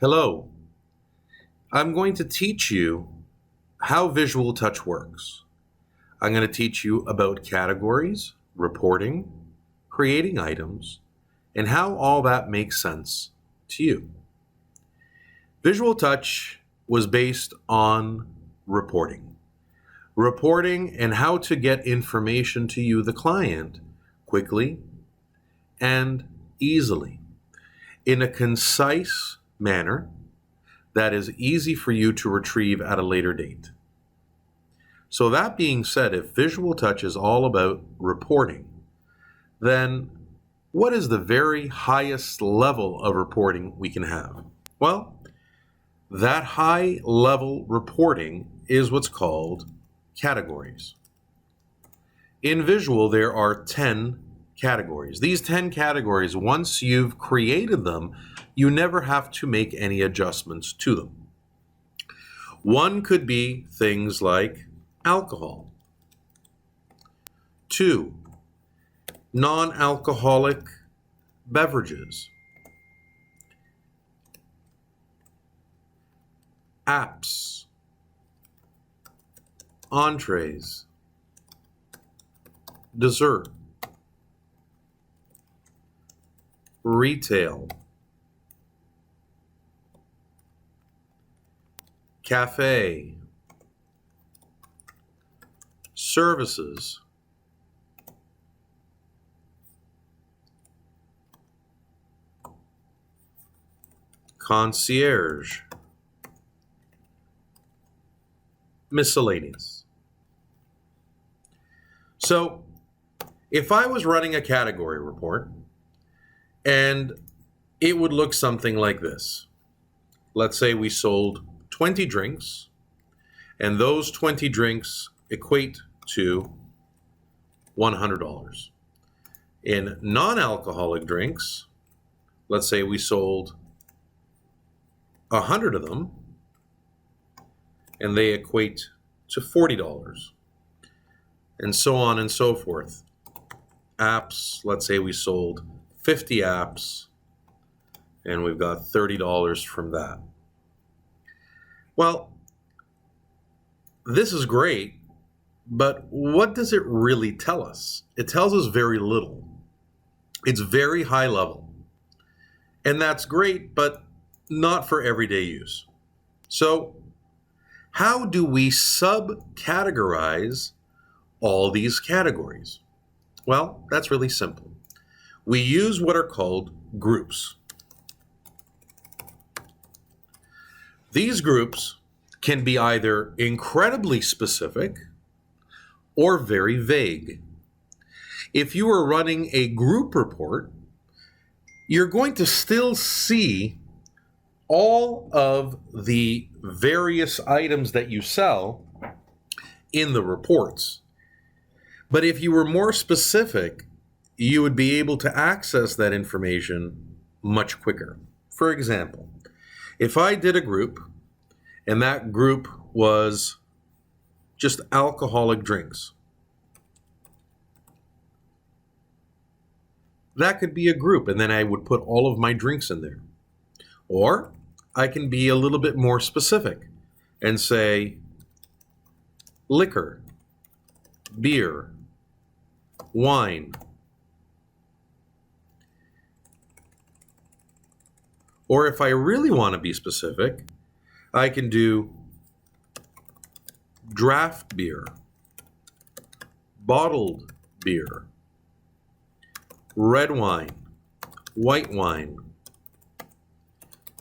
Hello, I'm going to teach you how Visual Touch works. I'm going to teach you about categories, reporting, creating items, and how all that makes sense to you. Visual Touch was based on reporting. Reporting and how to get information to you, the client, quickly and easily in a concise manner that is easy for you to retrieve at a later date. So that being said, if Visual Touch is all about reporting, then what is the very highest level of reporting we can have? Well, that high level reporting is what's called categories. In Visual, there are 10 categories. These 10 categories, once you've created them, you never have to make any adjustments to them. One could be things like alcohol. 2, non-alcoholic beverages. Apps. Entrees. Dessert. Retail. Cafe. Services. Concierge. Miscellaneous. So, if I was running a category report, and it would look something like this. Let's say we sold 20 drinks, and those 20 drinks equate to $100. In non-alcoholic drinks, let's say we sold 100 of them, and they equate to $40, and so on and so forth. Apps, let's say we sold 50 apps, and we've got $30 from that. Well, this is great, but what does it really tell us? It tells us very little. It's very high level. And that's great, but not for everyday use. So, how do we subcategorize all these categories? Well, that's really simple. We use what are called groups. These groups can be either incredibly specific or very vague. If you are running a group report, you're going to still see all of the various items that you sell in the reports. But if you were more specific, you would be able to access that information much quicker. For example, if I did a group, and that group was just alcoholic drinks, that could be a group, and then I would put all of my drinks in there. Or I can be a little bit more specific and say liquor, beer, wine. Or if I really want to be specific, I can do draft beer, bottled beer, red wine, white wine,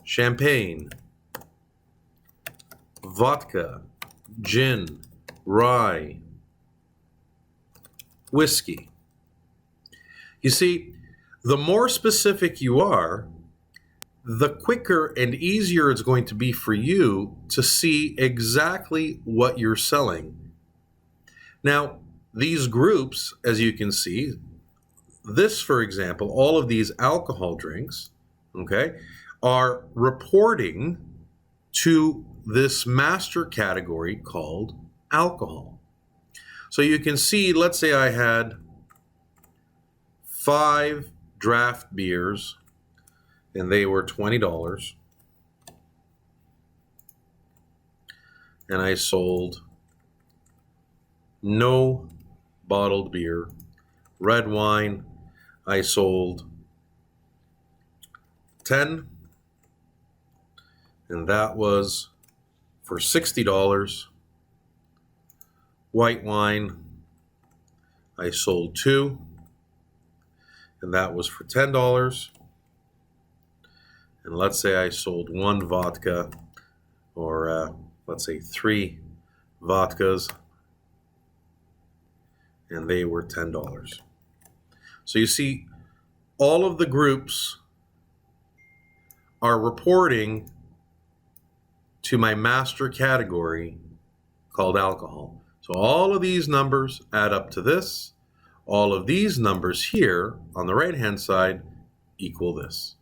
champagne, vodka, gin, rye, whiskey. You see, the more specific you are, the quicker and easier it's going to be for you to see exactly what you're selling. Now, these groups, as you can see, this, for example, all of these alcohol drinks, okay, are reporting to this master category called alcohol. So you can see, let's say I had 5 draft beers and they were $20. and I sold no bottled beer. Red wine, I sold 10, and that was for $60. White wine, I sold 2, and that was for $10. And let's say I sold 1 vodka, or let's say 3 vodkas, and they were $10. So you see, all of the groups are reporting to my master category called alcohol. So all of these numbers add up to this. All of these numbers here on the right-hand side equal this.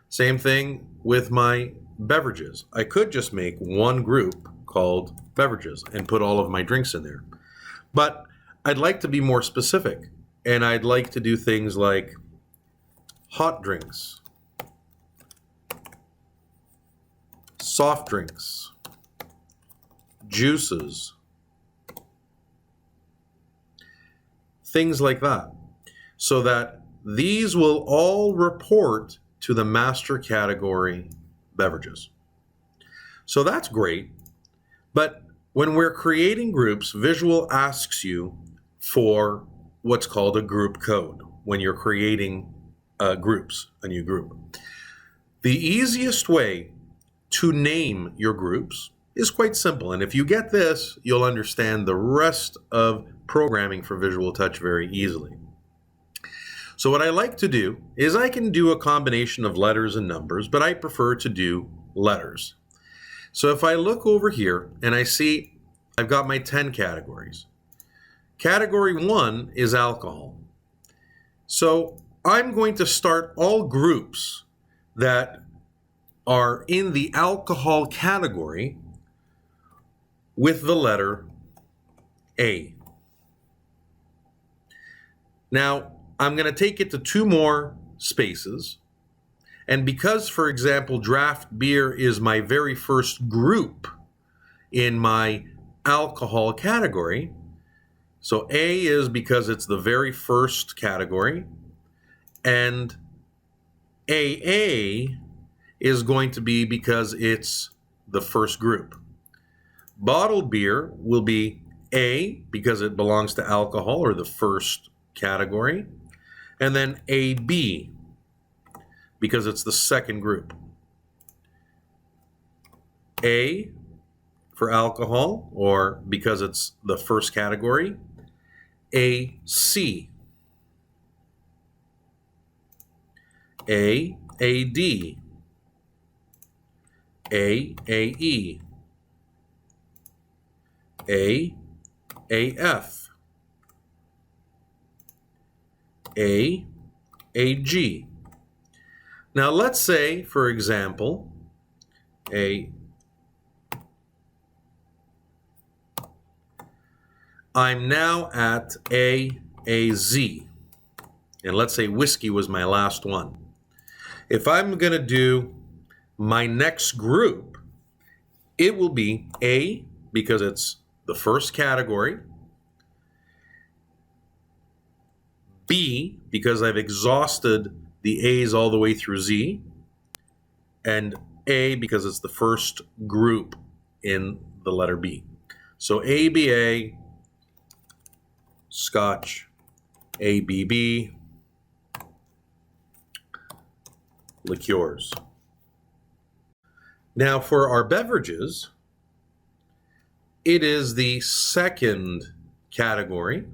Same thing with my beverages. I could just make one group called beverages and put all of my drinks in there. But I'd like to be more specific, and I'd like to do things like hot drinks, soft drinks, juices, things like that, so that these will all report to the master category beverages. So that's great, but when we're creating groups, Visual asks you for what's called a group code when you're creating groups, a new group. The easiest way to name your groups is quite simple, and if you get this, you'll understand the rest of programming for Visual Touch very easily. So what I like to do is I can do a combination of letters and numbers, but I prefer to do letters. So if I look over here and I see I've got my 10 categories. Category 1 is alcohol. So I'm going to start all groups that are in the alcohol category with the letter A. Now, I'm going to take it to 2 more spaces. And because, for example, draft beer is my very first group in my alcohol category, so A is because it's the very first category, and AA is going to be because it's the first group. Bottled beer will be A because it belongs to alcohol, or the first category, and then AB because it's the second group. A for alcohol, or because it's the first category. AC, AAD, AAE, AAF, AAG. Now let's say, for example, I'm now at AAZ, and let's say whiskey was my last one. If I'm going to do my next group, it will be A because it's the first category, B because I've exhausted the A's all the way through Z, and A because it's the first group in the letter B. So ABA, Scotch, ABB, liqueurs. Now for our beverages, it is the second category.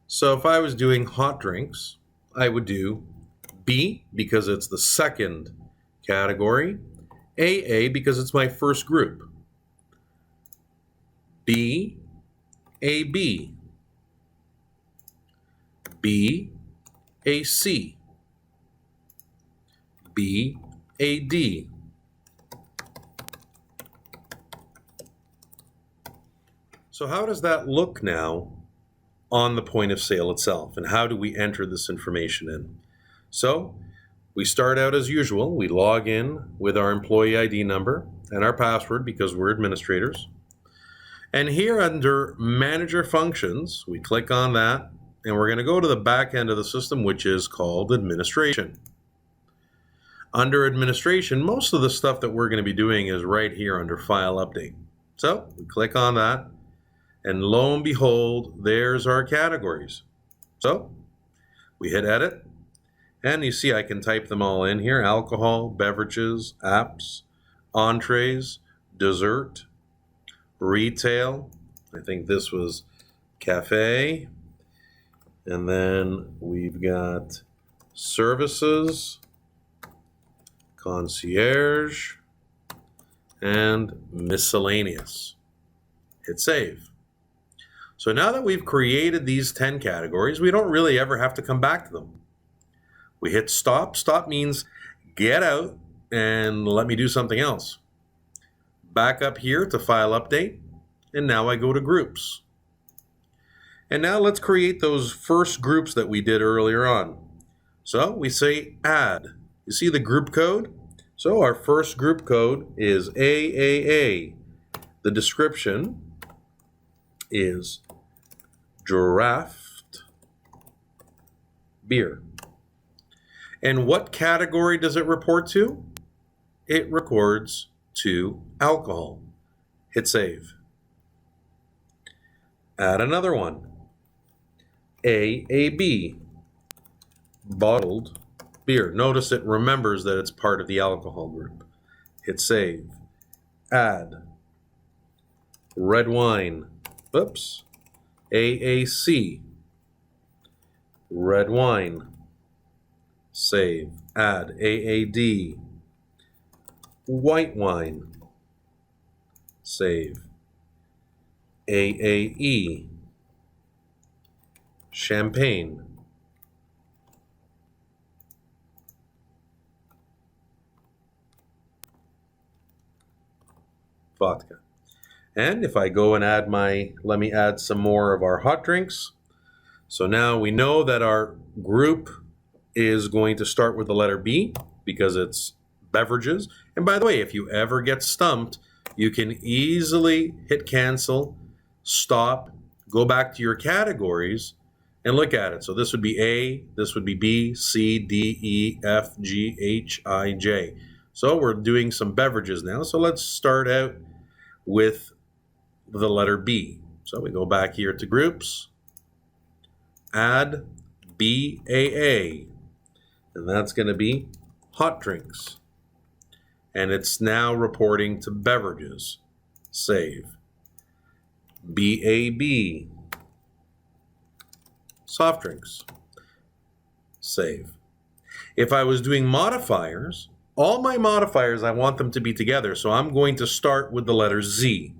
So if I was doing hot drinks, I would do B because it's the second category, AA because it's my first group, B, AB, B, AC, B, AD. So how does that look now on the point of sale itself, and how do we enter this information in? So we start out as usual. We log in with our employee ID number. and our password because we're administrators. And here under Manager Functions, we click on that, and we're going to go to the back end of the system, which is called Administration. Under Administration, most of the stuff that we're going to be doing is right here under File Update. So we click on that, and lo and behold, there's our categories. So we hit Edit, and you see I can type them all in here: alcohol, beverages, apps, entrees, dessert, retail. I think this was cafe. And then we've got services, concierge, and miscellaneous. Hit save. So now that we've created these 10 categories, we don't really ever have to come back to them. We hit stop. Stop means get out and let me do something else. Back up here to File Update, and now I go to Groups. And now let's create those first groups that we did earlier on. So we say Add. You see the group code? So our first group code is AAA. The description is draft beer. And what category does it report to? It records to alcohol. Hit save. Add another one. AAB, bottled beer. Notice it remembers that it's part of the alcohol group. Hit save. Add red wine. Oops. AAC, red wine. Save. Add AAD, white wine. Save. AAE, champagne. Vodka. And if I go and add let me add some more of our hot drinks. So now we know that our group is going to start with the letter B because it's beverages. And by the way, if you ever get stumped, you can easily hit cancel, stop, go back to your categories, and look at it. So this would be A, this would be B, C, D, E, F, G, H, I, J. So we're doing some beverages now. So let's start out with the letter B. So we go back here to Groups, Add BAA, and that's going to be hot drinks. And it's now reporting to beverages. Save. BAB, soft drinks. Save. If I was doing modifiers, all my modifiers, I want them to be together. So I'm going to start with the letter Z.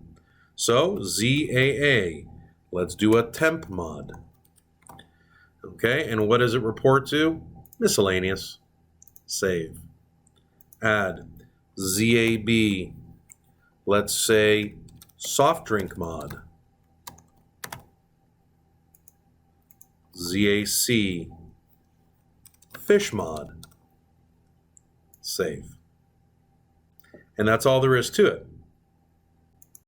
So ZAA, let's do a temp mod. Okay, and what does it report to? Miscellaneous. Save. Add ZAB, let's say soft drink mod. ZAC, fish mod. Save. And that's all there is to it.